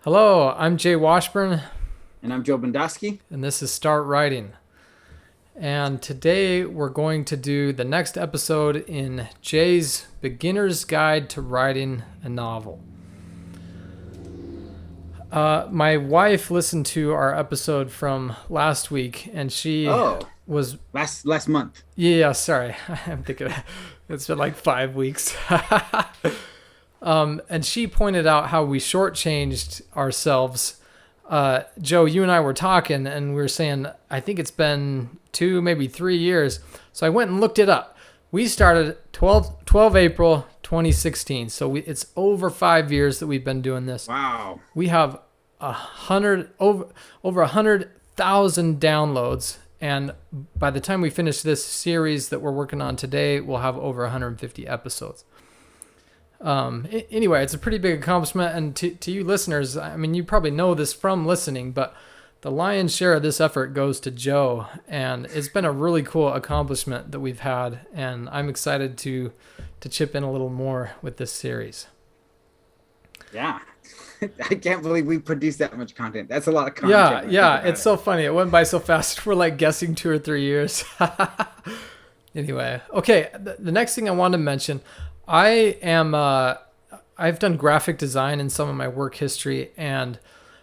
Hello, I'm J Washburn, And I'm Joe Bondowski. and this is Start Writing. And today we're going to do the next episode in Jay's Beginner's Guide to Writing a Novel. My wife listened to our episode from last week, and she Oh, was, last month. yeah, sorry, I'm thinking it's been like 5 weeks. And she pointed out how we shortchanged ourselves. Joe, you and I were talking, and we were saying, I think it's been 2, maybe 3 years. So I went and looked it up. We started 12 April 2016. So it's over 5 years that we've been doing this. Wow. We have over 100,000 downloads. And by the time we finish this series that we're working on today, we'll have over 150 episodes. Anyway, it's a pretty big accomplishment, and to you listeners, I mean, you probably know this from listening, but the lion's share of this effort goes to Joe, and it's been a really cool accomplishment that we've had, and I'm excited to chip in a little more with this series. Yeah. I can't believe we produced that much content. That's a lot of content. Yeah, when I think yeah, about it's it. so funny. It went by so fast. We're like guessing 2 or 3 years. Anyway, okay. The next thing I want to mention, I am I've done graphic design in some of my work history, and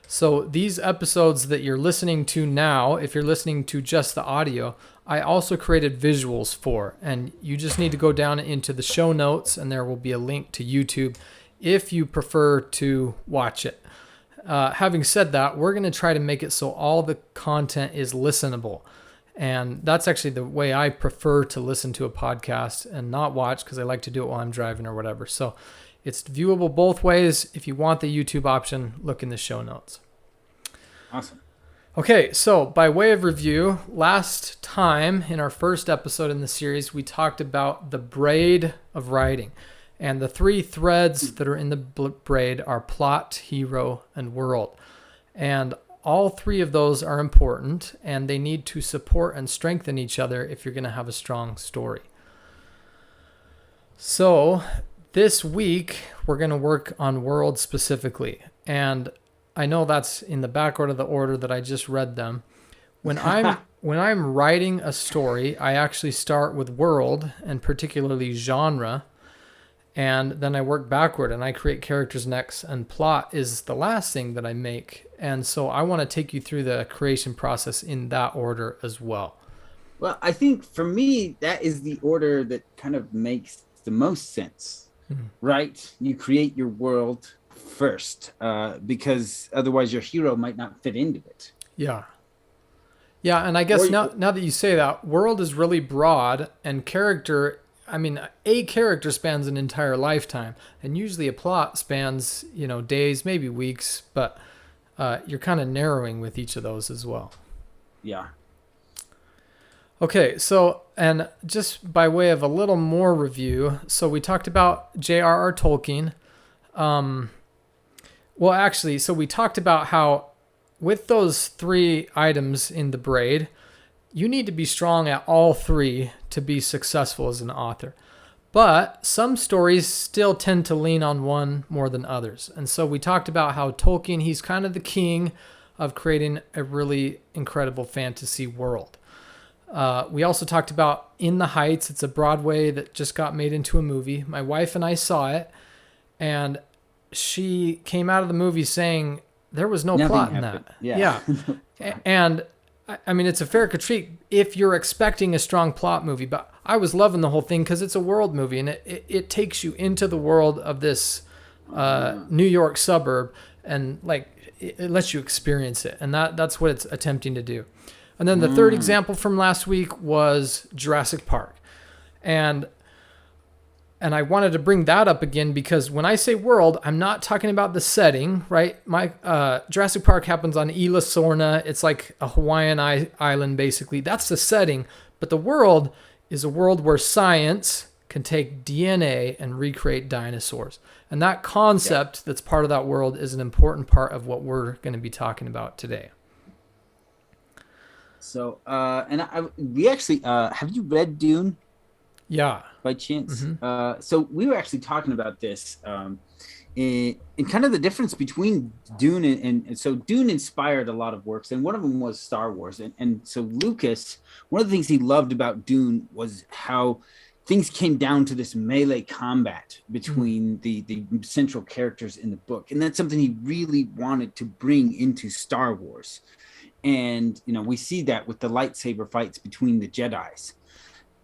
so these episodes that you're listening to now, if you're listening to just the audio, I also created visuals for, and you just need to go down into the show notes, and there will be a link to YouTube if you prefer to watch it. Having said that, we're going to try to make it so all the content is listenable. And that's actually the way I prefer to listen to a podcast and not watch, because I like to do it while I'm driving or whatever. So it's viewable both ways. If you want the YouTube option, look in the show notes. Awesome. Okay, so by way of review, last time in our first episode in the series, we talked about the braid of writing. And the three threads that are in the braid are plot, hero, and world. And all three of those are important, and they need to support and strengthen each other if you're going to have a strong story. So this week, we're going to work on world specifically. And I know that's in the back order of the order that I just read them. When I'm writing a story, I actually start with world, and particularly genre, and then I work backward and I create characters next, and plot is the last thing that I make. And so I want to take you through the creation process in that order as well. Well, I think for me, that is the order that kind of makes the most sense, right? You create your world first, because otherwise your hero might not fit into it. Yeah. Yeah, and I guess now that you say that, world is really broad, and character, I mean, a character spans an entire lifetime, and usually a plot spans, days, maybe weeks, but you're kind of narrowing with each of those as well. Yeah. Okay, so, and just by way of a little more review, so we talked about J.R.R. Tolkien. Well, actually, so we talked about how with those three items in the braid, you need to be strong at all three to be successful as an author. But some stories still tend to lean on one more than others. And so we talked about how Tolkien, he's kind of the king of creating a really incredible fantasy world. We also talked about In the Heights. It's a Broadway that just got made into a movie. My wife and I saw it, and she came out of the movie saying there was no Nothing plot in happened. that. Yeah. And I mean, it's a fair critique if you're expecting a strong plot movie, but I was loving the whole thing because it's a world movie, and it takes you into the world of this New York suburb, and like it lets you experience it, and that's what it's attempting to do. And then the third example from last week was Jurassic Park, and I wanted to bring that up again because when I say world, I'm not talking about the setting, right? My Jurassic Park happens on Isla Sorna. It's like a Hawaiian island, basically. That's the setting. But the world is a world where science can take DNA and recreate dinosaurs. And that concept that's part of that world is an important part of what we're going to be talking about today. So, we actually, have you read Dune Yeah. by chance? Mm-hmm. So we were actually talking about this and kind of the difference between Dune and so Dune inspired a lot of works, and one of them was Star Wars. And so Lucas, one of the things he loved about Dune was how things came down to this melee combat between the central characters in the book. And that's something he really wanted to bring into Star Wars. And, we see that with the lightsaber fights between the Jedis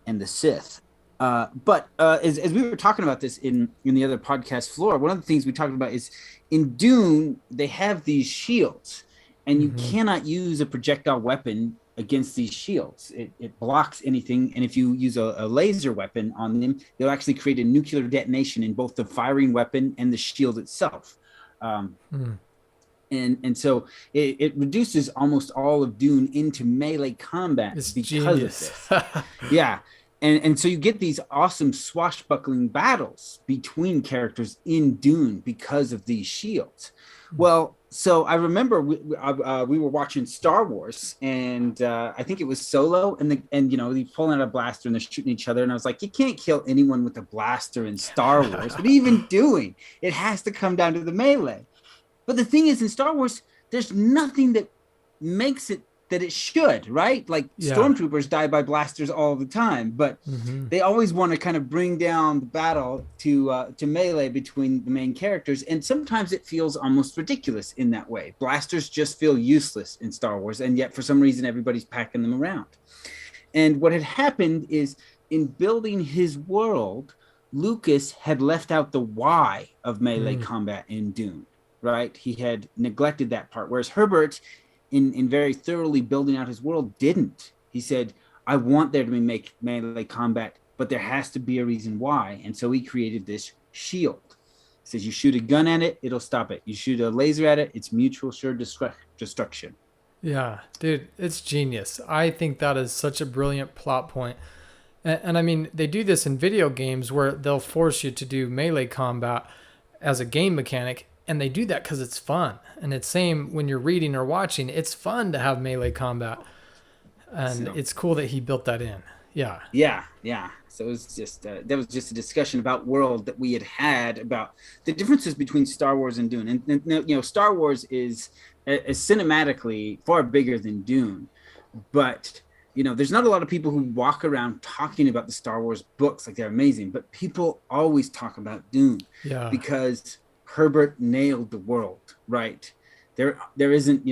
and the Sith. But as we were talking about this in the other podcast floor, one of the things we talked about is in Dune, they have these shields, and you cannot use a projectile weapon against these shields. It blocks anything. And if you use a laser weapon on them, they'll actually create a nuclear detonation in both the firing weapon and the shield itself. And so it reduces almost all of Dune into melee combat because of this. Yeah. And so you get these awesome swashbuckling battles between characters in Dune because of these shields. Well, so I remember we were watching Star Wars, and I think it was Solo, and they pulling out a blaster and they're shooting each other, and I was like, you can't kill anyone with a blaster in Star Wars. What are you even doing? It has to come down to the melee. But the thing is, in Star Wars, there's nothing that makes it that it should, right? Like stormtroopers die by blasters all the time, but they always want to kind of bring down the battle to melee between the main characters. And sometimes it feels almost ridiculous in that way. Blasters just feel useless in Star Wars. And yet for some reason, everybody's packing them around. And what had happened is in building his world, Lucas had left out the why of melee combat in Dune, right? He had neglected that part. Whereas Herbert, in very thoroughly building out his world, didn't. He said, I want there to be melee combat, but there has to be a reason why. And so he created this shield. He says, you shoot a gun at it, it'll stop it. You shoot a laser at it, it's mutual sure destruction. Yeah, dude, it's genius. I think that is such a brilliant plot point. And I mean, they do this in video games where they'll force you to do melee combat as a game mechanic. And they do that because it's fun. And it's same when you're reading or watching. It's fun to have melee combat. And it's cool that he built that in. Yeah. Yeah. So it was just, that was just a discussion about world that we had about the differences between Star Wars and Dune. And Star Wars is cinematically far bigger than Dune. But, there's not a lot of people who walk around talking about the Star Wars books like they're amazing. But people always talk about Dune. Yeah. Because Herbert nailed the world, right? There isn't,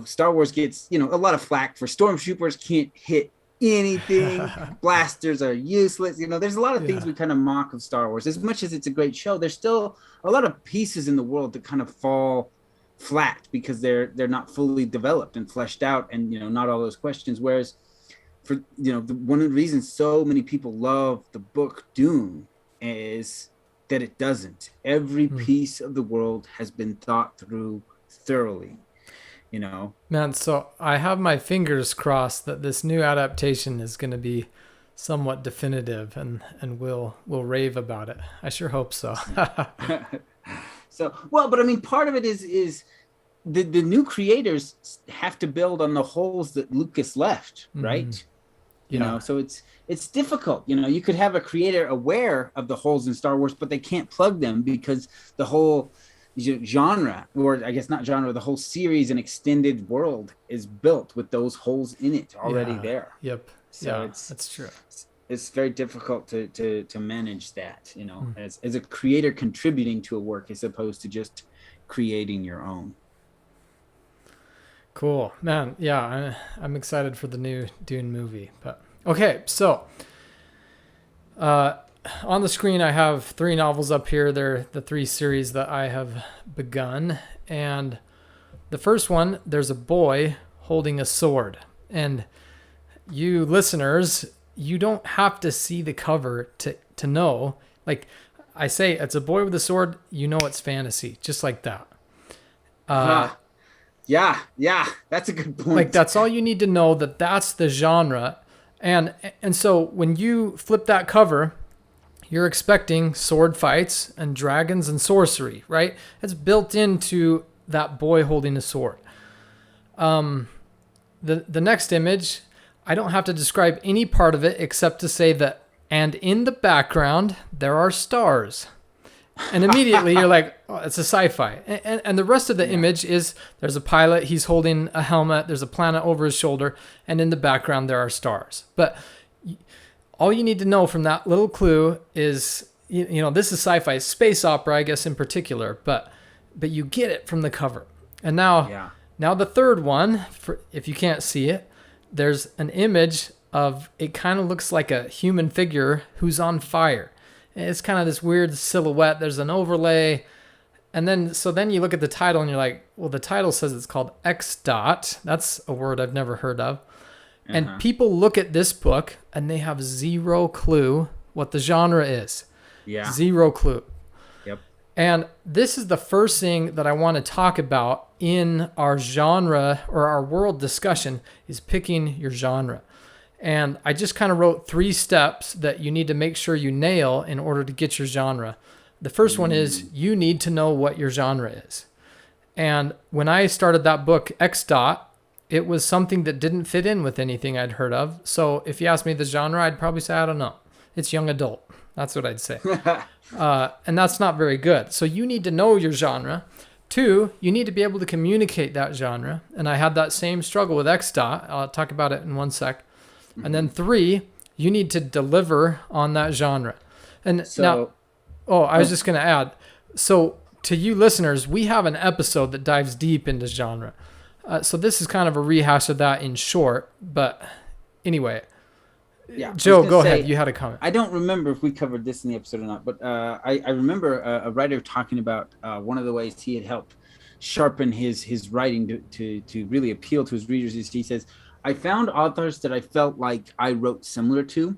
Star Wars gets, a lot of flack for stormtroopers can't hit anything. Blasters are useless. There's a lot of things we kind of mock of Star Wars. As much as it's a great show, there's still a lot of pieces in the world that kind of fall flat because they're not fully developed and fleshed out, and not all those questions. Whereas for one of the reasons so many people love the book Dune is that it doesn't. Every piece of the world has been thought through thoroughly, Man, so I have my fingers crossed that this new adaptation is going to be somewhat definitive, and we'll rave about it. I sure hope so. But I mean, part of it is the new creators have to build on the holes that Lucas left, right? So it's difficult. You could have a creator aware of the holes in Star Wars, but they can't plug them because the whole genre, or I guess not genre, the whole series and extended world is built with those holes in it already there. Yep. So that's true. It's very difficult to manage that, as a creator contributing to a work as opposed to just creating your own. Cool, man. Yeah, I'm excited for the new Dune movie. But okay, so on the screen I have 3 novels up here. They're the 3 series that I have begun. And the first one, there's a boy holding a sword. And you listeners, you don't have to see the cover to know. Like I say, it's a boy with a sword, it's fantasy, just like that. Yeah, that's a good point. Like that's all you need to know, that's the genre. And so when you flip that cover, you're expecting sword fights and dragons and sorcery, right? It's built into that boy holding a sword. The next image, I don't have to describe any part of it except to say that, and in the background, there are stars. And immediately you're like, oh, it's a sci-fi. And the rest of the image is there's a pilot, he's holding a helmet, there's a planet over his shoulder, and in the background there are stars. But all you need to know from that little clue is, you know, this is sci-fi, space opera, I guess, in particular, but you get it from the cover. And now the third one, if you can't see it, there's an image of, it kind of looks like a human figure who's on fire. It's kind of this weird silhouette. There's an overlay. And then you look at the title and you're like, well, the title says it's called X dot. That's a word I've never heard of. And people look at this book and they have zero clue what the genre is. Yeah. Zero clue. Yep. And this is the first thing that I want to talk about in our genre or our world discussion is picking your genre. And I just kind of wrote 3 steps that you need to make sure you nail in order to get your genre. The first one is you need to know what your genre is. And when I started that book, X dot, it was something that didn't fit in with anything I'd heard of. So if you asked me the genre, I'd probably say, I don't know. It's young adult. That's what I'd say. And that's not very good. So you need to know your genre. 2, you need to be able to communicate that genre. And I had that same struggle with X dot. I'll talk about it in one sec. And then 3, you need to deliver on that genre. And so, I was just going to add. So to you listeners, we have an episode that dives deep into genre. So this is kind of a rehash of that in short. But anyway, Joe, go ahead. You had a comment. I don't remember if we covered this in the episode or not, but I remember a writer talking about one of the ways he had helped sharpen his writing to really appeal to his readers. Is he says, I found authors that I felt like I wrote similar to,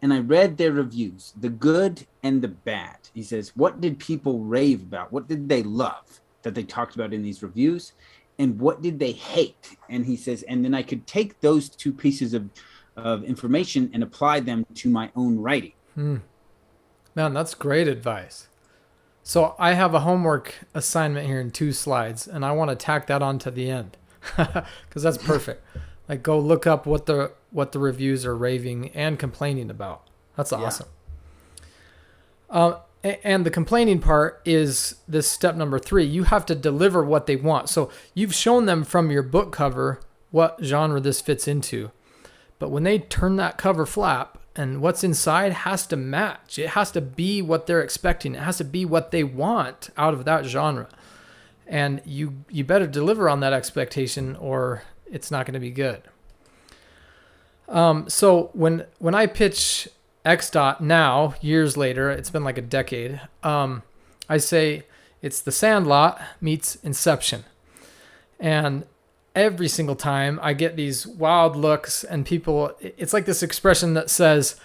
and I read their reviews, the good and the bad. He says, what did people rave about? What did they love that they talked about in these reviews? And what did they hate? And he says, and then I could take those 2 pieces of information and apply them to my own writing. Man, that's great advice. So I have a homework assignment here in 2 slides, and I want to tack that on to the end because that's perfect. Like, go look up what the reviews are raving and complaining about. That's awesome. And the complaining part is this step number 3. You have to deliver what they want. So you've shown them from your book cover what genre this fits into. But when they turn that cover flap and what's inside has to match. It has to be what they're expecting. It has to be what they want out of that genre. And you better deliver on that expectation or it's not going to be good. So when I pitch X dot now, years later, it's been like a decade, I say it's The Sandlot meets Inception. And every single time I get these wild looks and people, it's like this expression that says,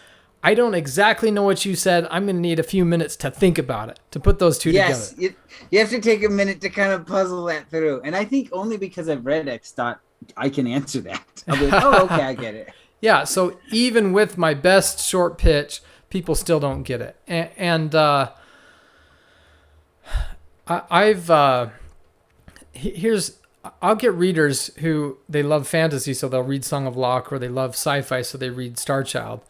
I don't exactly know what you said. I'm going to need a few minutes to think about it, to put those 2 together. Yes, you have to take a minute to kind of puzzle that through. And I think only because I've read X dot, I can answer that. I'll be like, oh, okay, I get it. Yeah, so even with my best short pitch, people still don't get it. And I'll get readers who, they love fantasy, so they'll read Song of Locke, or they love sci-fi, so they read Starchild.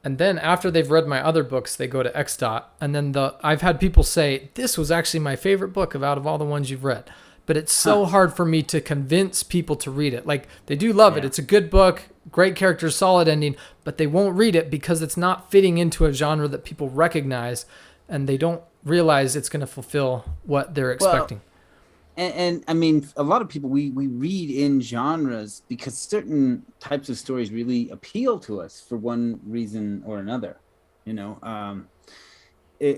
And then after they've read my other books, they go to X dot. And then I've had people say, this was actually my favorite book out of all the ones you've read. But it's so hard for me to convince people to read it. Like, they do love it. It's a good book, great characters, solid ending, but they won't read it because it's not fitting into a genre that people recognize, and they don't realize it's going to fulfill what they're expecting. And I mean, a lot of people, we read in genres because certain types of stories really appeal to us for one reason or another, you know.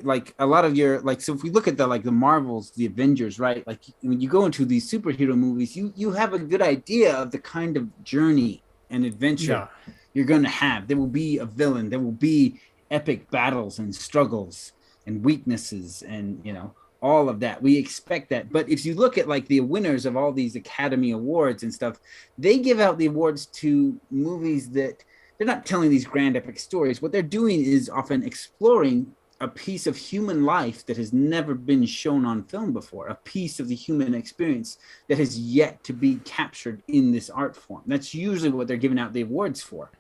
Like a lot of your, like, so if we look at the Marvels, the Avengers, right? Like when you go into these superhero movies, you have a good idea of the kind of journey and adventure you're going to have. There will be a villain. There will be epic battles and struggles and weaknesses and, you know, all of that. We expect that. But if you look at like the winners of all these Academy Awards and stuff, they give out the awards to movies that they're not telling these grand epic stories. What they're doing is often exploring a piece of human life that has never been shown on film before, a piece of the human experience that has yet to be captured in this art form. That's usually what they're giving out the awards for.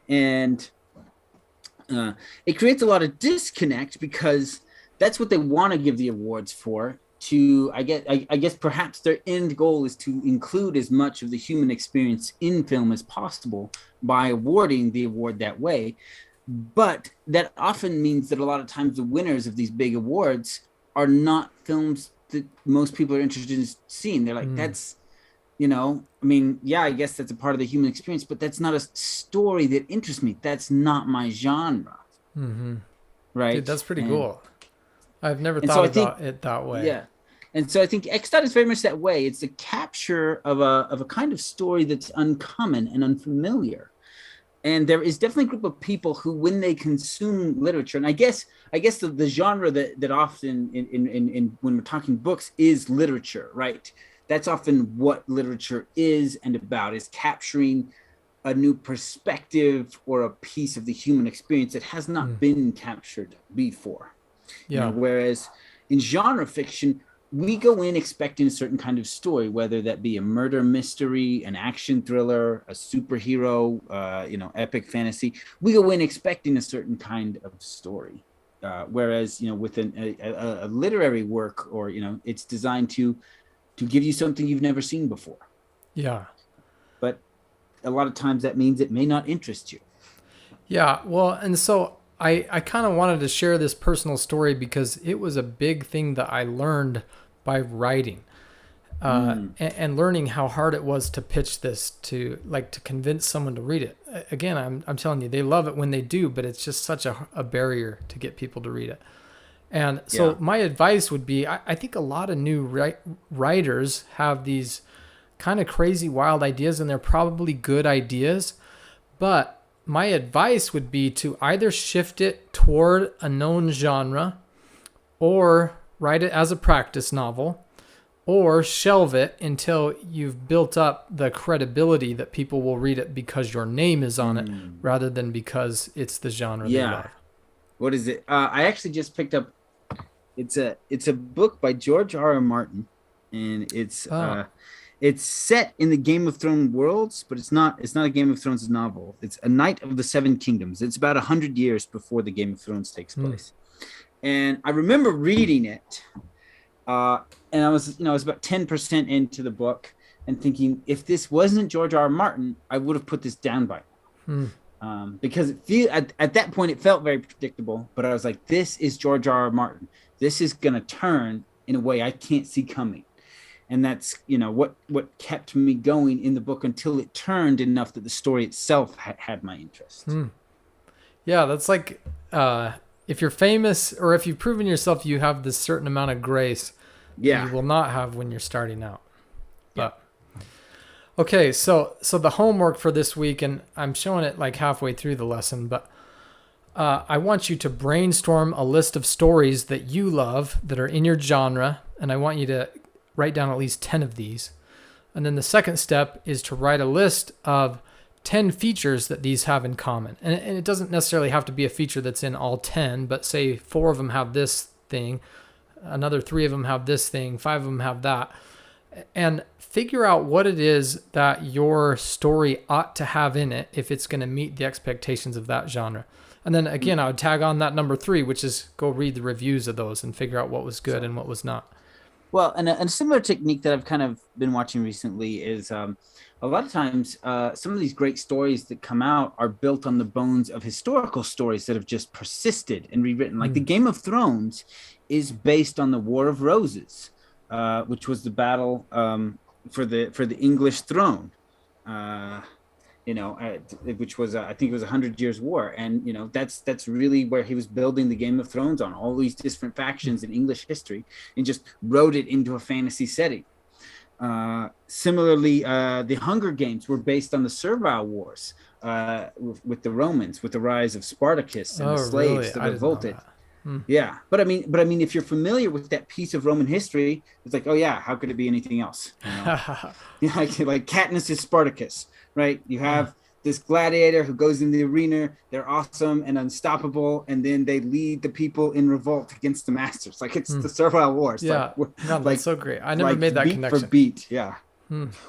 And it creates a lot of disconnect because that's what they want to give the awards for. To I guess perhaps their end goal is to include as much of the human experience in film as possible by awarding the award that way. But that often means that a lot of times the winners of these big awards are not films that most people are interested in seeing. They're like, that's, I mean, yeah, I guess that's a part of the human experience, but that's not a story that interests me. That's not my genre. Mm-hmm. Right. Dude, that's pretty cool. I've never so thought about it that way. Yeah. And so I think X Dot is very much that way. It's a capture of a kind of story that's uncommon and unfamiliar. And there is definitely a group of people who, when they consume literature, and I guess the genre that often in when we're talking books is literature, right? That's often what literature is and about, is capturing a new perspective or a piece of the human experience that has not been captured before. Yeah. Whereas in genre fiction, we go in expecting a certain kind of story, whether that be a murder mystery, an action thriller, a superhero, epic fantasy. We go in expecting a certain kind of story. Whereas, with a literary work, or, it's designed to give you something you've never seen before. Yeah. But a lot of times that means it may not interest you. Yeah. Well, and so I kind of wanted to share this personal story because it was a big thing that I learned by writing and learning how hard it was to pitch this, to convince someone to read it. Again, I'm telling you, they love it when they do, but it's just such a barrier to get people to read it. And so my advice would be, I think a lot of new writers have these kind of crazy, wild ideas, and they're probably good ideas, but my advice would be to either shift it toward a known genre, or write it as a practice novel, or shelve it until you've built up the credibility that people will read it because your name is on it, rather than because it's the genre they love. What is it? I actually just picked up. It's a book by George R.R. Martin, and it's set in the Game of Thrones worlds, but it's not a Game of Thrones novel. It's A Knight of the Seven Kingdoms. It's about 100 years before the Game of Thrones takes place. And I remember reading it, and I was about 10% into the book and thinking, if this wasn't George R.R. Martin, I would have put this down by now. Because at that point it felt very predictable, but I was like, this is George R.R. Martin. This is going to turn in a way I can't see coming. And that's, what kept me going in the book until it turned enough that the story itself had my interest. Yeah, that's like, if you're famous, or if you've proven yourself you have this certain amount of grace, you will not have when you're starting out. But okay, so the homework for this week, and I'm showing it like halfway through the lesson, but I want you to brainstorm a list of stories that you love that are in your genre, and I want you to write down at least 10 of these. And then the second step is to write a list of 10 features that these have in common. And it doesn't necessarily have to be a feature that's in all 10, but say 4 of them have this thing, another 3 of them have this thing, 5 of them have that. And figure out what it is that your story ought to have in it if it's going to meet the expectations of that genre. And then again, I would tag on that number 3, which is go read the reviews of those and figure out what was good and what was not. Well, and a similar technique that I've kind of been watching recently is a lot of times some of these great stories that come out are built on the bones of historical stories that have just persisted and rewritten. Like the Game of Thrones is based on the War of Roses, which was the battle for the English throne. Which was I think it was 100 Years' War, and that's really where he was building the Game of Thrones on, all these different factions in English history, and just wrote it into a fantasy setting. Similarly, the Hunger Games were based on the Servile Wars with the Romans, with the rise of Spartacus and the slaves that revolted. Yeah, but I mean, if you're familiar with that piece of Roman history, it's like, oh yeah, how could it be anything else? Like Katniss is Spartacus, right? You have this gladiator who goes in the arena. They're awesome and unstoppable, and then they lead the people in revolt against the masters. Like it's the Servile Wars. Yeah, that's so great. I never made that beat connection. For beat, yeah.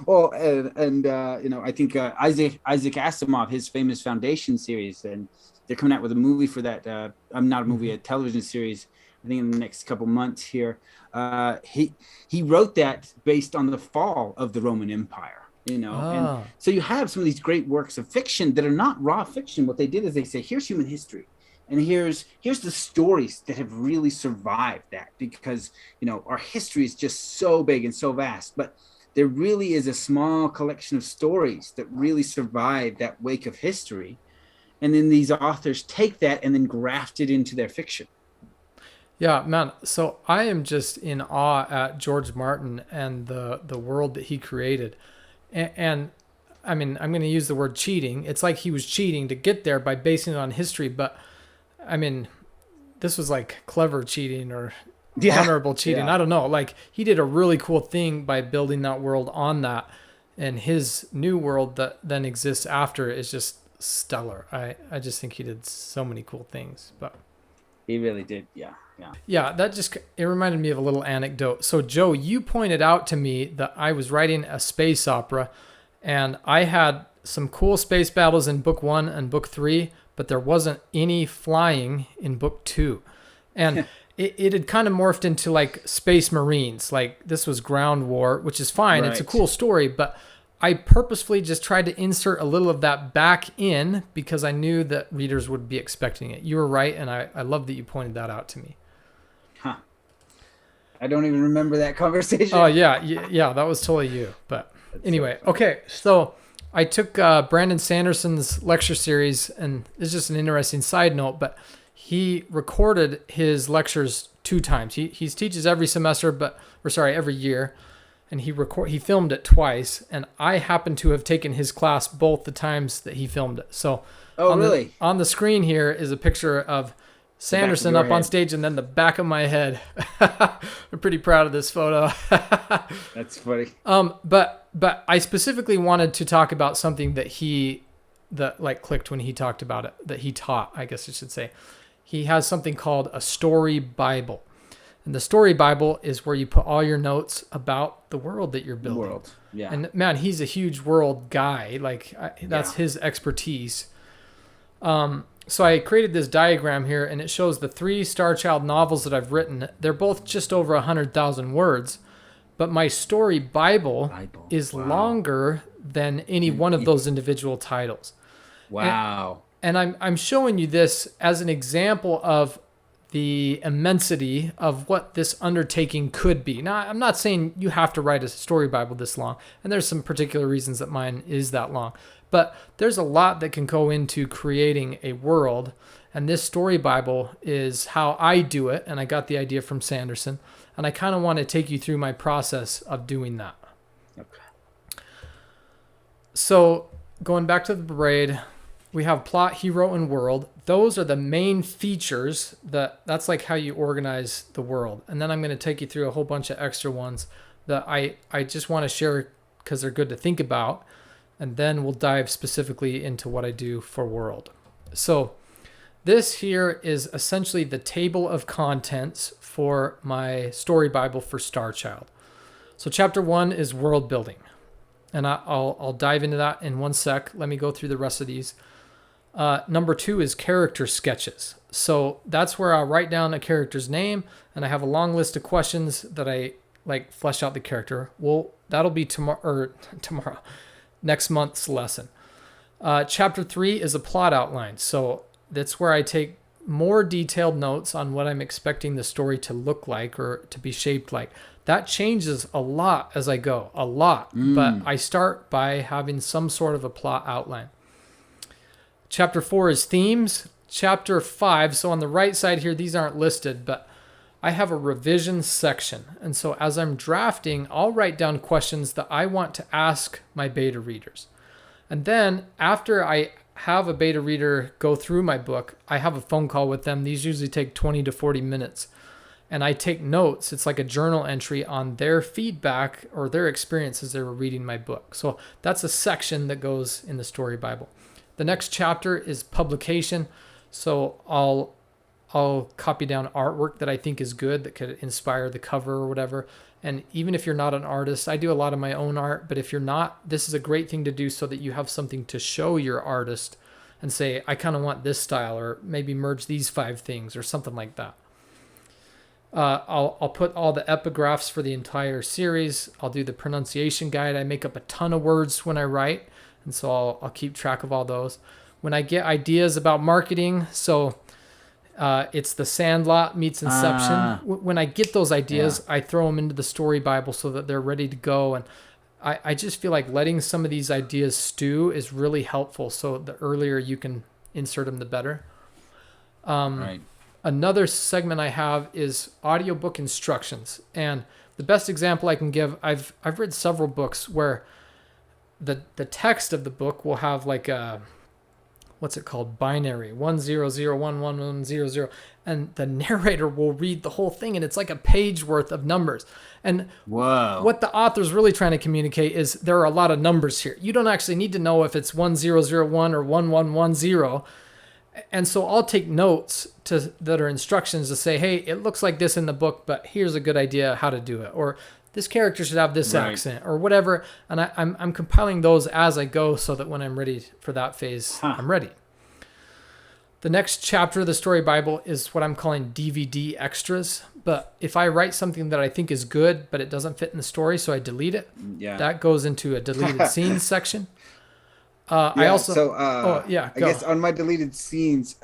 Well, and I think Isaac Asimov, his famous Foundation series, and they're coming out with a movie for that. Not a movie, a television series I think in the next couple months here. He wrote that based on the fall of the Roman Empire, and so you have some of these great works of fiction that are not raw fiction. What they did is they say, here's human history, and here's the stories that have really survived that, because our history is just so big and so vast, but there really is a small collection of stories that really survive that wake of history. And then these authors take that and then graft it into their fiction. Yeah, man. So I am just in awe at George Martin and the world that he created. And I mean, I'm going to use the word cheating. It's like he was cheating to get there by basing it on history. But I mean, this was like clever cheating or honorable cheating. I don't know. Like, he did a really cool thing by building that world on that. And his new world that then exists after is just stellar. I just think he did so many cool things. But he really did. Yeah, it reminded me of a little anecdote. So Joe, you pointed out to me that I was writing a space opera, and I had some cool space battles in book 1 and book 3, but there wasn't any flying in book 2. And it had kind of morphed into like Space Marines. Like, this was ground war, which is fine. Right. It's a cool story, but I purposefully just tried to insert a little of that back in because I knew that readers would be expecting it. You were right, and I love that you pointed that out to me. Huh. I don't even remember that conversation. Oh, yeah, that was totally you. But anyway, okay, so I took Brandon Sanderson's lecture series, and it's just an interesting side note, but he recorded his lectures 2 times. He teaches every semester, every year. And he filmed it twice, and I happen to have taken his class both the times that he filmed it. So, really? On the screen here is a picture of Sanderson up on stage, and then the back of my head. I'm pretty proud of this photo. That's funny. But I specifically wanted to talk about something that clicked when he talked about it, that he taught, I guess I should say. He has something called a story Bible. And the story Bible is where you put all your notes about the world that you're building. World, yeah. And man, he's a huge world guy. Like, that's his expertise. So I created this diagram here, and it shows the 3 Starchild novels that I've written. They're both just over 100,000 words, but my story Bible is longer than any one of those individual titles. Wow. And I'm showing you this as an example of the immensity of what this undertaking could be. Now, I'm not saying you have to write a story Bible this long, and there's some particular reasons that mine is that long, but there's a lot that can go into creating a world, and this story Bible is how I do it, and I got the idea from Sanderson, and I kind of want to take you through my process of doing that. Okay. So, going back to the braid, we have plot, hero, and world. Those are the main features. That's like how you organize the world. And then I'm going to take you through a whole bunch of extra ones that I just want to share because they're good to think about. And then we'll dive specifically into what I do for world. So this here is essentially the table of contents for my story Bible for Starchild. So chapter 1 is world building. And I'll dive into that in one sec. Let me go through the rest of these. Number 2 is character sketches. So that's where I'll write down a character's name, and I have a long list of questions that I like flesh out the character. Well, that'll be tomorrow, next month's lesson. Chapter 3 is a plot outline. So that's where I take more detailed notes on what I'm expecting the story to look like or to be shaped like. That changes a lot as I go, but I start by having some sort of a plot outline. Chapter 4 is themes. Chapter 5, so on the right side here, these aren't listed, but I have a revision section. And so as I'm drafting, I'll write down questions that I want to ask my beta readers. And then after I have a beta reader go through my book, I have a phone call with them. These usually take 20 to 40 minutes. And I take notes. It's like a journal entry on their feedback or their experience as they were reading my book. So that's a section that goes in the story Bible. The next chapter is publication. So I'll copy down artwork that I think is good, that could inspire the cover or whatever. And even if you're not an artist, I do a lot of my own art, but if you're not, this is a great thing to do so that you have something to show your artist and say, I kind of want this style, or maybe merge these 5 things or something like that. I'll put all the epigraphs for the entire series. I'll do the pronunciation guide. I make up a ton of words when I write, and so I'll keep track of all those. When I get ideas about marketing, so it's the Sandlot meets Inception. When I get those ideas, I throw them into the story Bible so that they're ready to go. And I just feel like letting some of these ideas stew is really helpful. So the earlier you can insert them, the better. Right. Another segment I have is audiobook instructions. And the best example I can give, I've read several books where the text of the book will have like a, what's it called? Binary, 100111100. And the narrator will read the whole thing, and it's like a page worth of numbers. And Whoa. what the author's really trying to communicate is there are a lot of numbers here. You don't actually need to know if it's 1001 or 1110. And so I'll take notes that are instructions to say, hey, it looks like this in the book, but here's a good idea how to do it. Or this character should have this accent or whatever. And I'm compiling those as I go so that when I'm ready for that phase, I'm ready. The next chapter of the Story Bible is what I'm calling DVD extras. But if I write something that I think is good, but it doesn't fit in the story, so I delete it, that goes into a deleted scenes section. I also, I guess on my deleted scenes,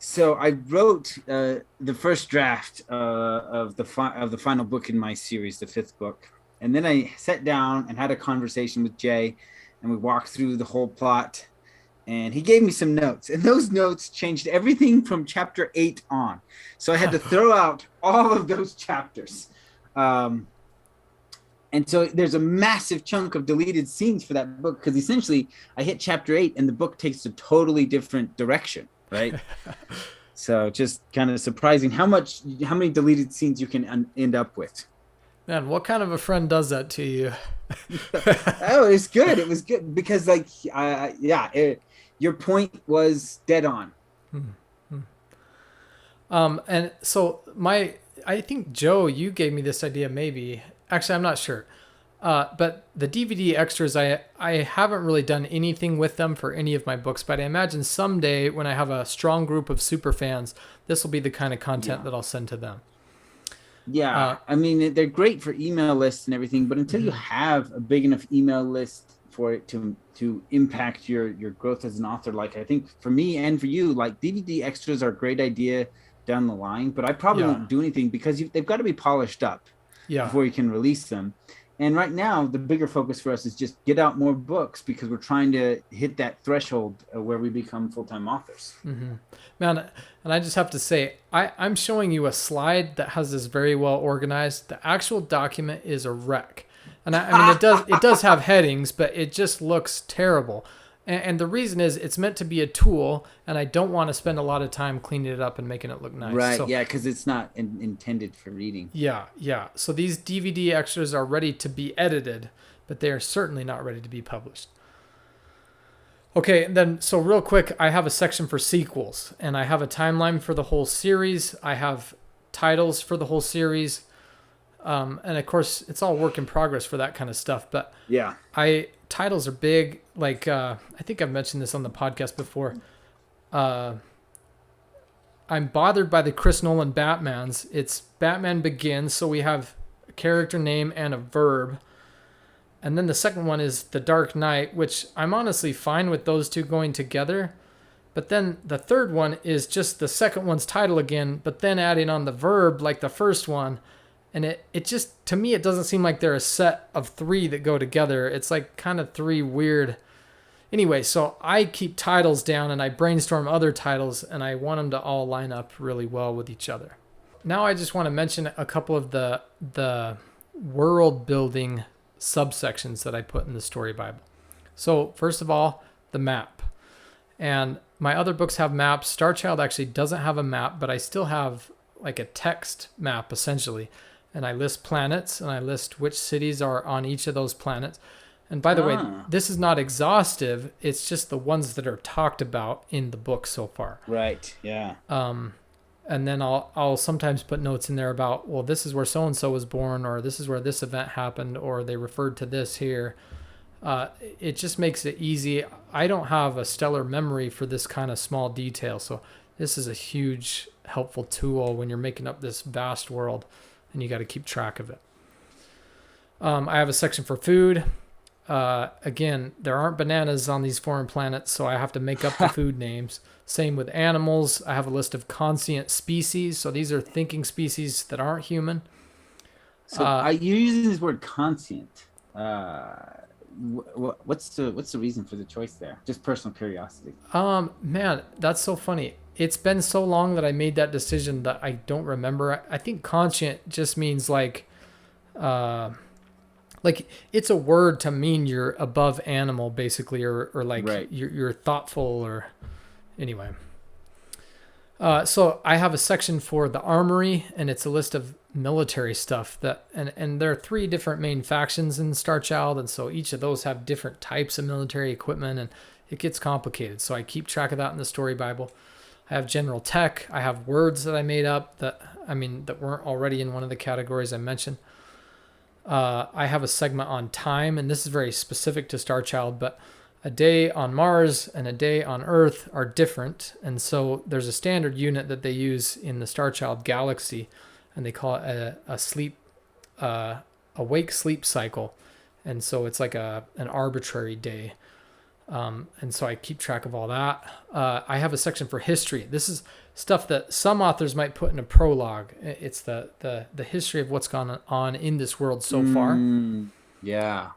so I wrote the first draft of the final book in my series, the 5th book, and then I sat down and had a conversation with Jay, and we walked through the whole plot, and he gave me some notes, and those notes changed everything from chapter 8 on. So I had to throw out all of those chapters. And so there's a massive chunk of deleted scenes for that book, because essentially I hit chapter 8 and the book takes a totally different direction, right? So just kind of surprising how many deleted scenes you can end up with. Man, what kind of a friend does that to you? Oh, it's good. It was good because your point was dead on. And so I think Joe, you gave me this idea maybe. Actually, I'm not sure. But the DVD extras, I haven't really done anything with them for any of my books, but I imagine someday when I have a strong group of super fans, this will be the kind of content that I'll send to them. Yeah, I mean, they're great for email lists and everything, but until you have a big enough email list for it to impact your growth as an author, like I think for me and for you, like DVD extras are a great idea down the line, but I probably won't do anything because they've got to be polished up before you can release them. And right now, the bigger focus for us is just get out more books because we're trying to hit that threshold where we become full-time authors. Mm-hmm. Man, and I just have to say, I'm showing you a slide that has this very well organized. The actual document is a wreck. And I mean, it does have headings, but it just looks terrible. And the reason is it's meant to be a tool, and I don't want to spend a lot of time cleaning it up and making it look nice. Right, so, because it's not intended for reading. Yeah. So these DVD extras are ready to be edited, but they are certainly not ready to be published. Okay, then, so real quick, I have a section for sequels, and I have a timeline for the whole series. I have titles for the whole series. And of course, it's all work in progress for that kind of stuff. But titles are big. Like I think I've mentioned this on the podcast before. I'm bothered by the Chris Nolan Batmans. It's Batman Begins, so we have a character name and a verb. And then the second one is The Dark Knight, which I'm honestly fine with those two going together. But then the third one is just the second one's title again, but then adding on the verb like the first one. And it just, to me, it doesn't seem like they're a set of three that go together. It's like kind of three weird. Anyway, so I keep titles down and I brainstorm other titles and I want them to all line up really well with each other. Now I just want to mention a couple of the world building subsections that I put in the Story Bible. So first of all, the map. And my other books have maps. Starchild actually doesn't have a map, but I still have like a text map essentially. And I list planets, and I list which cities are on each of those planets. And by the way, this is not exhaustive. It's just the ones that are talked about in the book so far. Right, yeah. And then I'll sometimes put notes in there about, well, this is where so-and-so was born, or this is where this event happened, or they referred to this here. It just makes it easy. I don't have a stellar memory for this kind of small detail, so this is a huge helpful tool when you're making up this vast world and you got to keep track of it. I have a section for food. Again, there aren't bananas on these foreign planets, so I have to make up the food names. Same with animals. I have a list of conscient species. So these are thinking species that aren't human. So you're using this word conscient. What's the reason for the choice there? Just personal curiosity. Man, that's so funny. It's been so long that I made that decision that I don't remember. I think conscient just means like it's a word to mean you're above animal, basically, or like right. you're thoughtful, or anyway. So I have a section for the armory, and it's a list of military stuff and there are 3 different main factions in Starchild, and so each of those have different types of military equipment, and it gets complicated. So I keep track of that in the story Bible. I have general tech. I have words that I made up that weren't already in one of the categories I mentioned. I have a segment on time, and this is very specific to Starchild, but a day on Mars and a day on Earth are different. And so there's a standard unit that they use in the Starchild galaxy, and they call it a wake sleep cycle. And so it's like an arbitrary day. And so I keep track of all that. I have a section for history. This is stuff that some authors might put in a prologue. It's the history of what's gone on in this world so far. Yeah.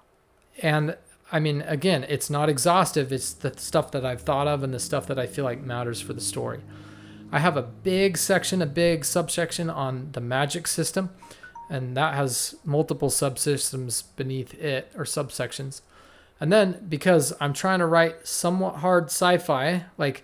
And I mean, again, it's not exhaustive. It's the stuff that I've thought of and the stuff that I feel like matters for the story. I have a big subsection on the magic system, and that has multiple subsystems beneath it, or subsections. And then, because I'm trying to write somewhat hard sci-fi, like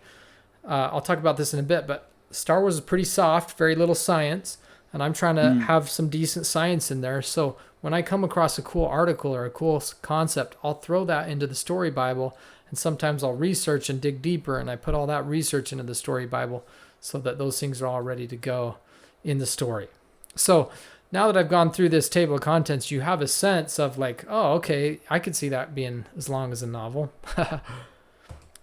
I'll talk about this in a bit, but Star Wars is pretty soft, very little science, and I'm trying to have some decent science in there. So when I come across a cool article or a cool concept, I'll throw that into the story Bible, and sometimes I'll research and dig deeper, and I put all that research into the story Bible so that those things are all ready to go in the story. So now that I've gone through this table of contents, you have a sense of like, oh, okay, I could see that being as long as a novel.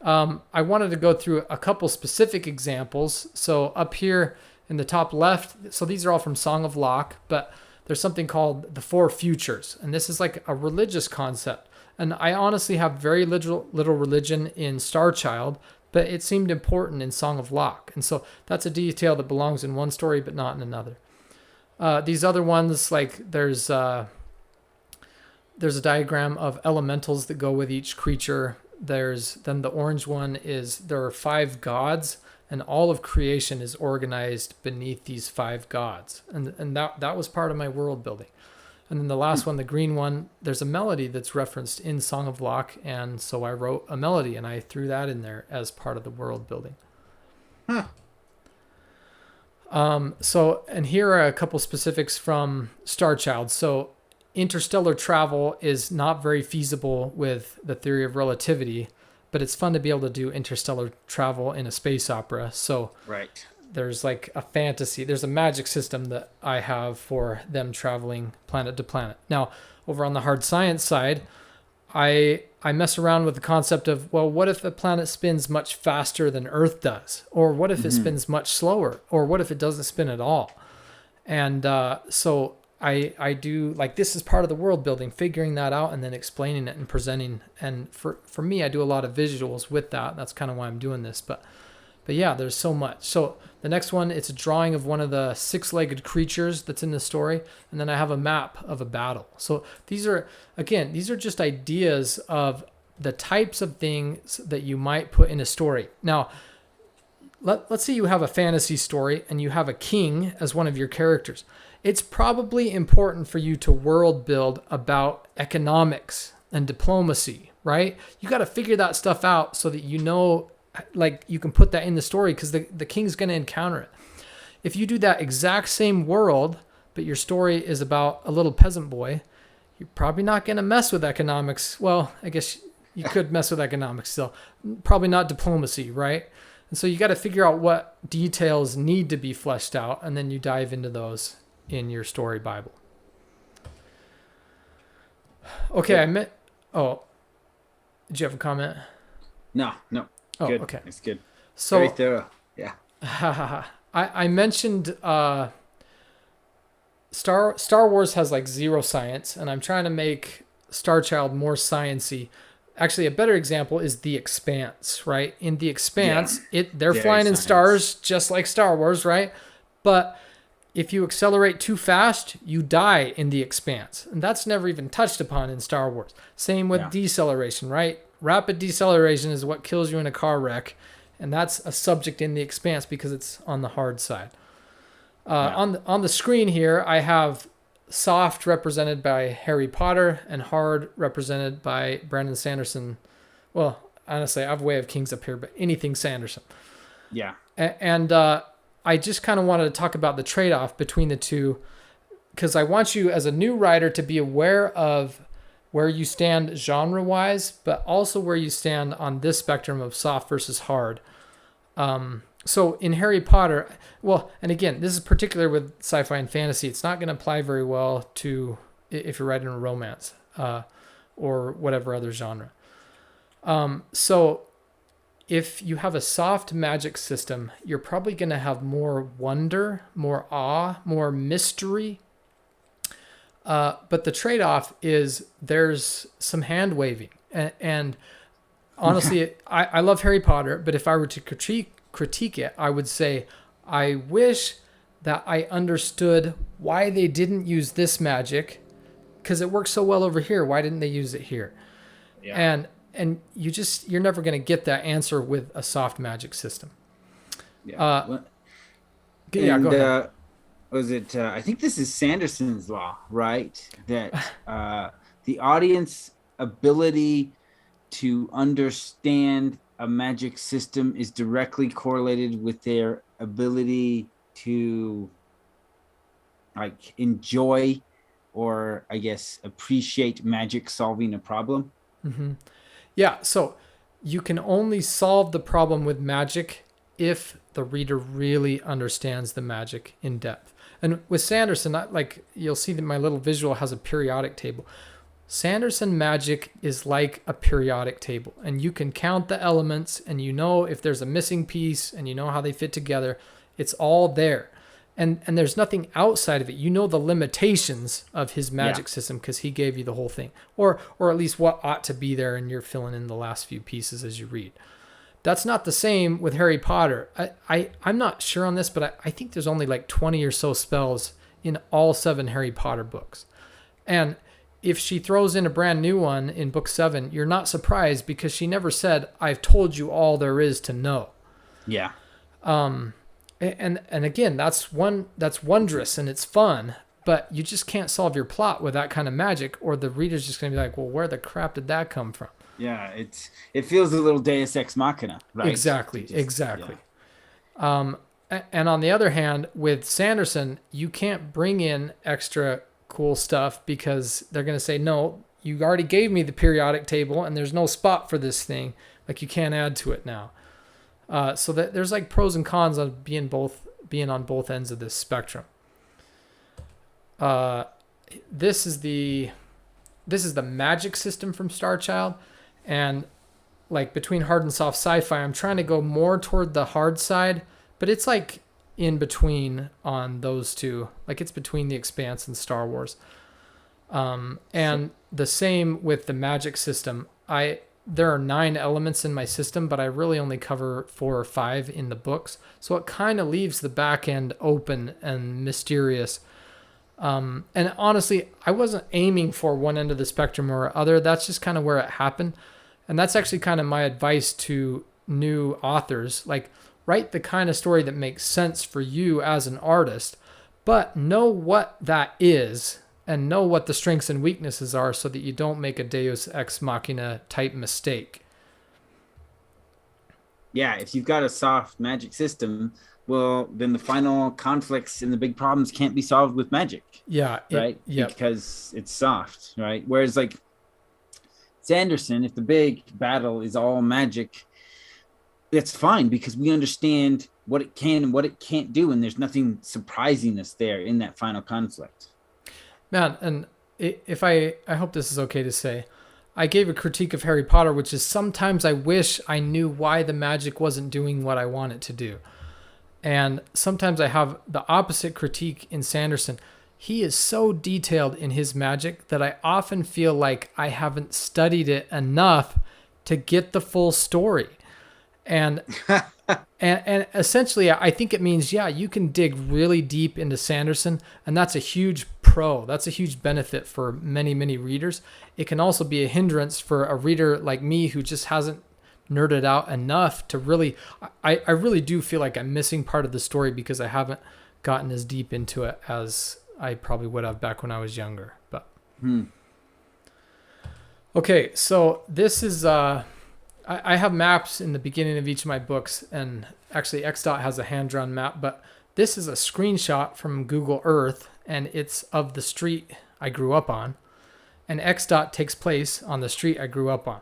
I wanted to go through a couple specific examples. So up here in the top left, so these are all from Song of Locke, but there's something called the Four Futures. And this is like a religious concept. And I honestly have very little religion in Starchild, but it seemed important in Song of Locke. And so that's a detail that belongs in one story, but not in another. These other ones, like there's a diagram of elementals that go with each creature. Then the orange one is there are 5 gods, and all of creation is organized beneath these 5 gods. And that was part of my world building. And then the last one, the green one, there's a melody that's referenced in Song of Locke, and so I wrote a melody and I threw that in there as part of the world building. And here are a couple specifics from Starchild. So interstellar travel is not very feasible with the theory of relativity, but it's fun to be able to do interstellar travel in a space opera. So right. There's like a fantasy, there's a magic system that I have for them traveling planet to planet. Now, over on the hard science side, I mess around with the concept of, well, what if a planet spins much faster than Earth does? Or what if it spins much slower? Or what if it doesn't spin at all? And so I do, like, this is part of the world building, figuring that out and then explaining it and presenting. And for me, I do a lot of visuals with that. That's kind of why I'm doing this. But yeah, there's so much. So the next one, it's a drawing of one of the 6-legged creatures that's in the story. And then I have a map of a battle. So these are just ideas of the types of things that you might put in a story. Now, let's say you have a fantasy story and you have a king as one of your characters. It's probably important for you to world build about economics and diplomacy, right? You got to figure that stuff out so that you know, like, you can put that in the story because the king's going to encounter it. If you do that exact same world, but your story is about a little peasant boy, you're probably not going to mess with economics. Well, I guess you could mess with economics still. Probably not diplomacy, right? And so you got to figure out what details need to be fleshed out, and then you dive into those in your story Bible. Okay, did you have a comment? No. Oh, Good. okay. It's good. So, very thorough. Yeah. I mentioned Star Wars has like zero science, and I'm trying to make Starchild more sciency. Actually, a better example is The Expanse, right? In The Yeah, Expanse, they're very flying in science. stars just like Star Wars, right? But if you accelerate too fast, you die in The Expanse. And that's never even touched upon in Star Wars. Same with Yeah, deceleration, right? Rapid deceleration is what kills you in a car wreck. And that's a subject in The Expanse because it's on the hard side. yeah, On the screen here, I have soft represented by Harry Potter and hard represented by Brandon Sanderson. Well, honestly, I have Way of Kings up here, but anything Sanderson. yeah. And I just kind of wanted to talk about the trade-off between the two because I want you as a new writer to be aware of where you stand genre-wise, but also where you stand on this spectrum of soft versus hard. So in Harry Potter, well, and again, this is particular with sci-fi and fantasy. It's not going to apply very well to if you're writing a romance or whatever other genre. So if you have a soft magic system, you're probably going to have more wonder, more awe, more mystery. But the trade-off is there's some hand waving. And honestly, I love Harry Potter, but if I were to critique it, I would say I wish that I understood why they didn't use this magic because it works so well over here. Why didn't they use it here? Yeah. And you're never going to get that answer with a soft magic system. Yeah. Uh, yeah, go And ahead. was it? I think this is Sanderson's law, right? That the audience ability to understand a magic system is directly correlated with their ability to like enjoy or I guess appreciate magic solving a problem. Hmm. Yeah, so you can only solve the problem with magic if the reader really understands the magic in depth. And with Sanderson, like you'll see that my little visual has a periodic table. Sanderson magic is like a periodic table, and you can count the elements, and you know if there's a missing piece, and you know how they fit together. It's all there, and there's nothing outside of it. You know the limitations of his Yeah. magic system because he gave you the whole thing, or at least what ought to be there, and you're filling in the last few pieces as you read. That's not the same with Harry Potter. I'm not sure on this, but I think there's only like 20 or so spells in all 7 Harry Potter books. And if she throws in a brand new one in book 7, you're not surprised because she never said, I've told you all there is to know. Yeah. And again, that's wondrous and it's fun, but you just can't solve your plot with that kind of magic, or the reader's just going to be like, well, where the crap did that come from? Yeah. It feels a little Deus Ex Machina, right? Exactly, Just, exactly. yeah. And on the other hand, with Sanderson, you can't bring in extra cool stuff because they're going to say, no, you already gave me the periodic table and there's no spot for this thing. Like you can't add to it now. So that there's like pros and cons of being on both ends of this spectrum. This is the magic system from Starchild, and like between hard and soft sci-fi, I'm trying to go more toward the hard side, but it's like in between on those two. Like it's between The Expanse and Star Wars. And the same with the magic system. There are 9 elements in my system, but I really only cover 4 or 5 in the books. So it kind of leaves the back end open and mysterious. And honestly, I wasn't aiming for one end of the spectrum or other. That's just kind of where it happened. And that's actually kind of my advice to new authors. Like, write the kind of story that makes sense for you as an artist, but know what that is and know what the strengths and weaknesses are so that you don't make a Deus Ex Machina type mistake. Yeah, if you've got a soft magic system, well, then the final conflicts and the big problems can't be solved with magic, Yeah. right? Yep. Because it's soft, right? Whereas, like Sanderson, if the big battle is all magic, that's fine because we understand what it can and what it can't do, and there's nothing surprising us there in that final conflict. Man, and if I hope this is okay to say, I gave a critique of Harry Potter, which is sometimes I wish I knew why the magic wasn't doing what I want it to do. And sometimes I have the opposite critique in Sanderson. He is so detailed in his magic that I often feel like I haven't studied it enough to get the full story. And and essentially, I think it means, yeah, you can dig really deep into Sanderson, and that's a huge pro. That's a huge benefit for many, many readers. It can also be a hindrance for a reader like me who just hasn't nerded out enough to really, I really do feel like I'm missing part of the story because I haven't gotten as deep into it as I probably would have back when I was younger. But okay, so this is I have maps in the beginning of each of my books, and actually XDOT has a hand-drawn map, but this is a screenshot from Google Earth, and it's of the street I grew up on, and XDOT takes place on the street I grew up on.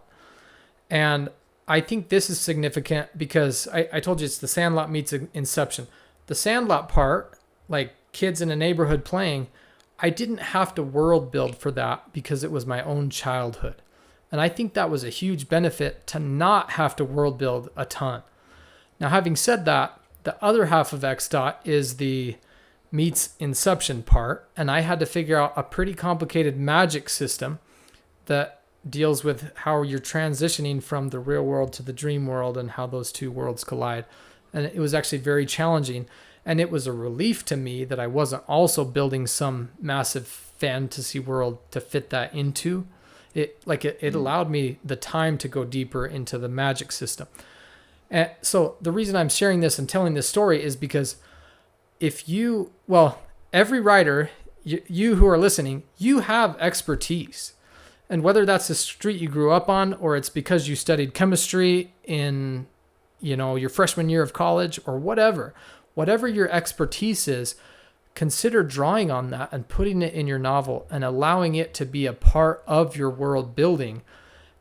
And I think this is significant because I told you it's the Sandlot meets Inception. The Sandlot part, like kids in a neighborhood playing, I didn't have to world build for that because it was my own childhood. And I think that was a huge benefit to not have to world build a ton. Now, having said that, the other half of XDOT is the meets Inception part. And I had to figure out a pretty complicated magic system that deals with how you're transitioning from the real world to the dream world and how those two worlds collide. And it was actually very challenging. And it was a relief to me that I wasn't also building some massive fantasy world to fit that into. It allowed me the time to go deeper into the magic system. And so the reason I'm sharing this and telling this story is because every writer, you who are listening, you have expertise. And whether that's the street you grew up on, or it's because you studied chemistry in, your freshman year of college, or whatever your expertise is, consider drawing on that and putting it in your novel and allowing it to be a part of your world building.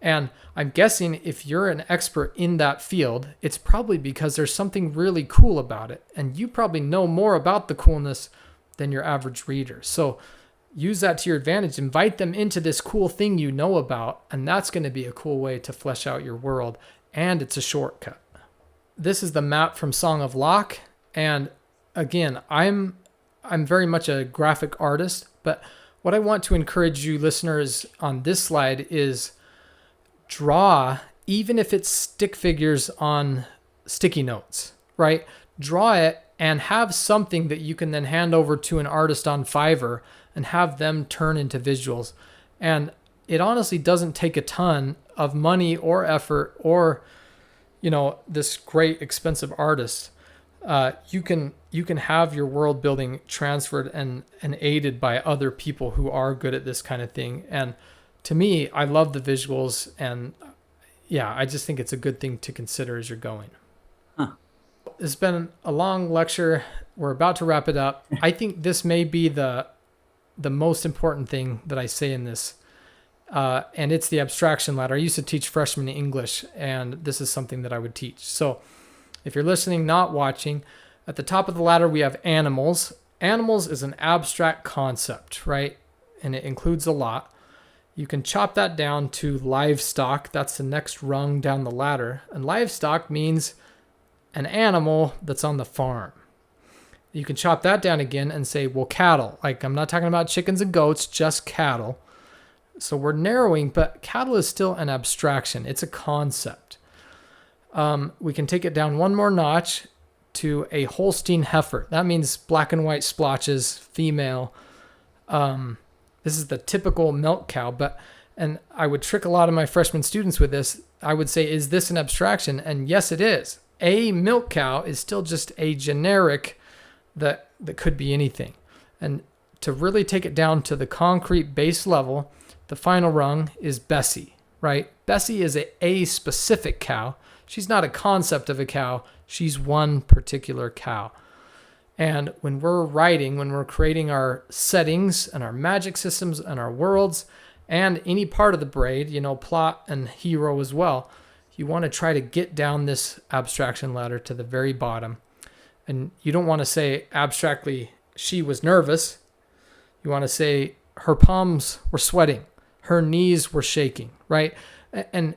And I'm guessing if you're an expert in that field, it's probably because there's something really cool about it. And you probably know more about the coolness than your average reader. So use that to your advantage. Invite them into this cool thing you know about. And that's going to be a cool way to flesh out your world. And it's a shortcut. This is the map from Song of Locke. And again, I'm very much a graphic artist, but what I want to encourage you listeners on this slide is draw, even if it's stick figures on sticky notes, right? Draw it and have something that you can then hand over to an artist on Fiverr and have them turn into visuals. And it honestly doesn't take a ton of money or effort or, this great expensive artist. You can have your world building transferred and aided by other people who are good at this kind of thing. And to me, I love the visuals, and I just think it's a good thing to consider as you're going. It's been a long lecture. We're about to wrap it up. I think this may be the most important thing that I say in this. And it's the abstraction ladder. I used to teach freshman English, and this is something that I would teach. So if you're listening, not watching, at the top of the ladder, we have animals. Animals is an abstract concept, right? And it includes a lot. You can chop that down to livestock. That's the next rung down the ladder. And livestock means an animal that's on the farm. You can chop that down again and say, well, cattle. Like, I'm not talking about chickens and goats, just cattle. So we're narrowing, but cattle is still an abstraction. It's a concept. We can take it down one more notch to a Holstein heifer. That means black and white splotches, female. This is the typical milk cow, and I would trick a lot of my freshman students with this. I would say, is this an abstraction? And yes, it is. A milk cow is still just a generic that could be anything. And to really take it down to the concrete base level, the final rung is Bessie, right? Bessie is a specific cow. She's not a concept of a cow. She's one particular cow. And when we're writing, when we're creating our settings and our magic systems and our worlds and any part of the braid, plot and hero as well, you want to try to get down this abstraction ladder to the very bottom. And you don't want to say abstractly, she was nervous. You want to say her palms were sweating. Her knees were shaking, right? And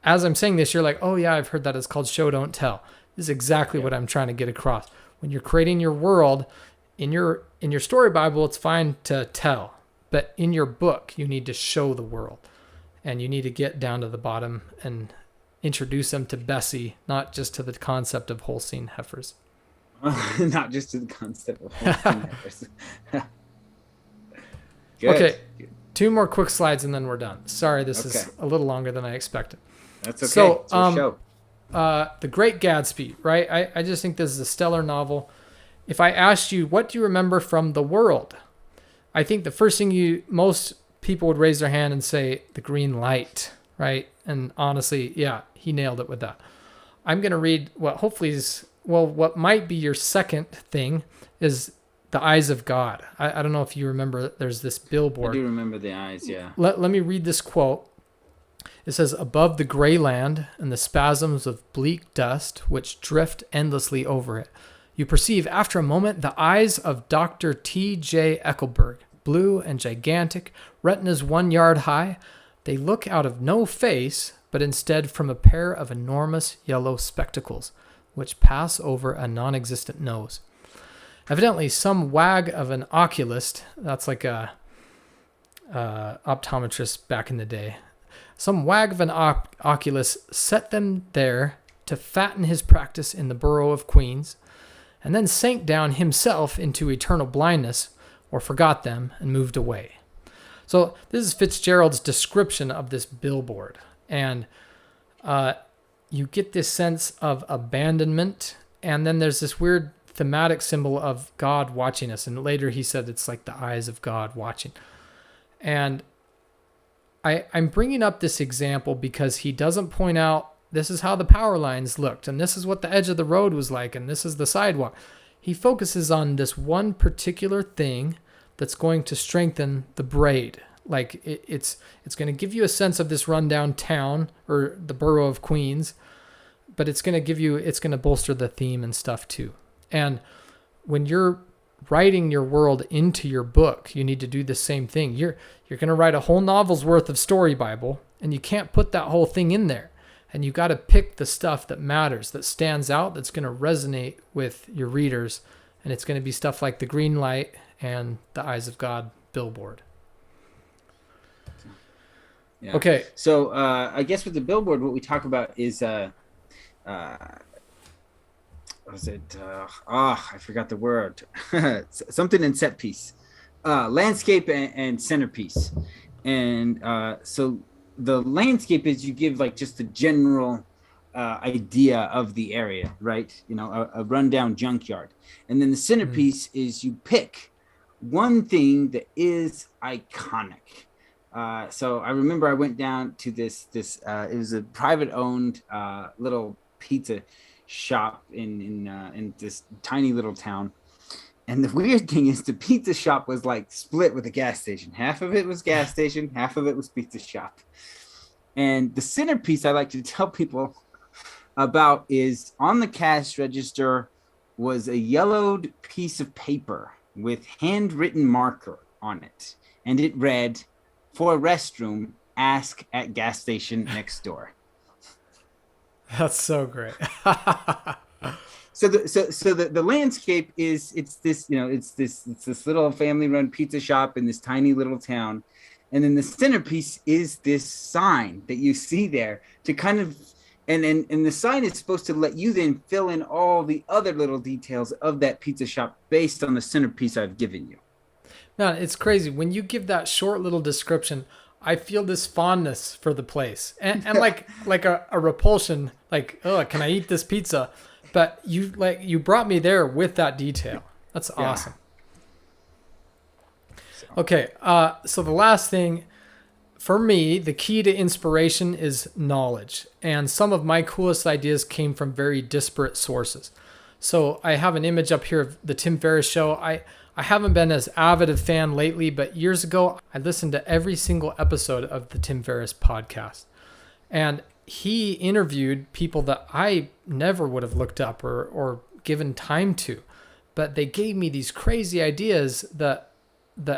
as I'm saying this, you're like, oh yeah, I've heard that. It's called show, don't tell. This is exactly what I'm trying to get across. When you're creating your world, in your story Bible, it's fine to tell, but in your book, you need to show the world, and you need to get down to the bottom and introduce them to Bessie, not just to the concept of Holstein heifers. Not just to the concept of Holstein heifers. Good. Okay, 2 more quick slides and then we're done. Sorry, this is a little longer than I expected. That's okay. So, it's our show. The Great Gatsby, right? I just think this is a stellar novel. If I asked you, what do you remember from The World? I think the first thing most people would raise their hand and say, the green light, right? And honestly, yeah, he nailed it with that. I'm going to read what might be your second thing is The Eyes of God. I don't know if you remember, there's this billboard. I do remember the eyes, yeah. Let me read this quote. It says, above the gray land and the spasms of bleak dust which drift endlessly over it, you perceive after a moment the eyes of Dr. T.J. Eckelberg, blue and gigantic, retinas 1 yard high. They look out of no face, but instead from a pair of enormous yellow spectacles, which pass over a non-existent nose. Evidently, some wag of an oculist, that's like a optometrist back in the day, some wag of an oculist set them there to fatten his practice in the borough of Queens, and then sank down himself into eternal blindness, or forgot them and moved away. So this is Fitzgerald's description of this billboard, and you get this sense of abandonment, and then there's this weird thematic symbol of God watching us, and later he said it's like the eyes of God watching. And I'm bringing up this example because he doesn't point out this is how the power lines looked, and this is what the edge of the road was like, and this is the sidewalk. He focuses on this one particular thing that's going to strengthen the braid. Like it's going to give you a sense of this rundown town or the borough of Queens, but it's going to bolster the theme and stuff too. And when you're writing your world into your book, you need to do the same thing. You're going to write a whole novel's worth of story Bible, and you can't put that whole thing in there. And you got to pick the stuff that matters, that stands out, that's going to resonate with your readers. And it's going to be stuff like the green light and the Eyes of God billboard. Yeah. Okay. So I guess with the billboard, what we talk about is was it? I forgot the word. Something in set piece, landscape and centerpiece. And so the landscape is you give like just a general idea of the area, right? You know, a rundown junkyard. And then the centerpiece is you pick one thing that is iconic. So I remember I went down to this it was a private owned little pizza shop in this tiny little town. And the weird thing is the pizza shop was like split with a gas station. Half of it was gas station, half of it was pizza shop. And the centerpiece I like to tell people about is on the cash register was a yellowed piece of paper with handwritten marker on it. And it read, "For a restroom, ask at gas station next door." That's so great. So the landscape is it's this little family run pizza shop in this tiny little town, and then the centerpiece is this sign that you see there to kind of and the sign is supposed to let you then fill in all the other little details of that pizza shop based on the centerpiece I've given you. No, it's crazy when you give that short little description. I feel this fondness for the place and like a repulsion, like, oh, can I eat this pizza? But you brought me there with that detail. That's awesome. Okay. So the last thing for me, the key to inspiration is knowledge. And some of my coolest ideas came from very disparate sources. So I have an image up here of the Tim Ferriss show. I haven't been as avid a fan lately, but years ago, I listened to every single episode of the Tim Ferriss podcast. And he interviewed people that I never would have looked up or given time to. But they gave me these crazy ideas that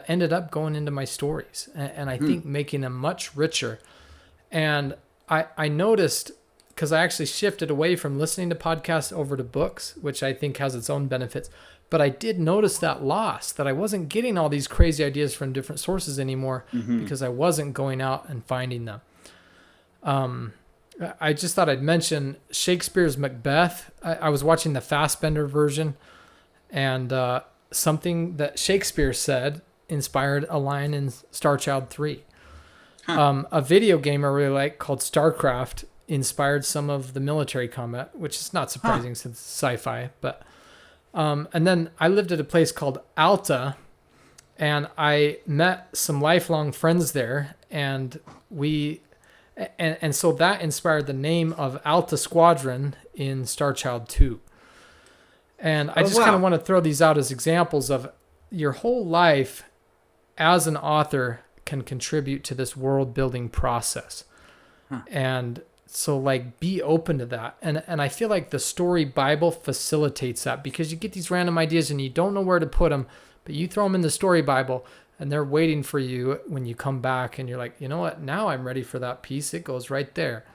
ended up going into my stories. And I think making them much richer. And I noticed, because I actually shifted away from listening to podcasts over to books, which I think has its own benefits. But I did notice that loss, that I wasn't getting all these crazy ideas from different sources anymore because I wasn't going out and finding them. I just thought I'd mention Shakespeare's Macbeth. I was watching the Fassbender version, and something that Shakespeare said inspired a line in Starchild 3. A video game I really like called StarCraft inspired some of the military combat, which is not surprising since it's sci-fi. But and then I lived at a place called Alta, and I met some lifelong friends there, and so that inspired the name of Alta Squadron in Starchild 2. And I just kind of want to throw these out as examples of your whole life as an author can contribute to this world building process. And so like be open to that. And I feel like the story Bible facilitates that, because you get these random ideas and you don't know where to put them, but you throw them in the story Bible and they're waiting for you when you come back and you're like, you know what, now I'm ready for that piece. It goes right there.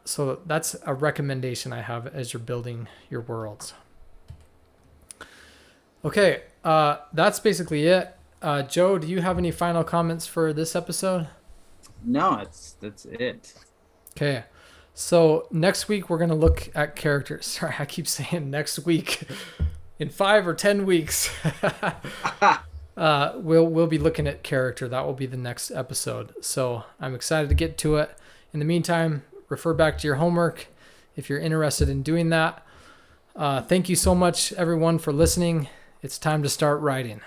So that's a recommendation I have as you're building your worlds. Okay. That's basically it. Joe, do you have any final comments for this episode? No, that's it. Okay. So next week we're going to look at characters. Sorry, I keep saying next week. In 5 or 10 weeks, we'll be looking at character. That will be the next episode. So I'm excited to get to it. In the meantime, refer back to your homework if you're interested in doing that. Thank you so much, everyone, for listening. It's time to start writing.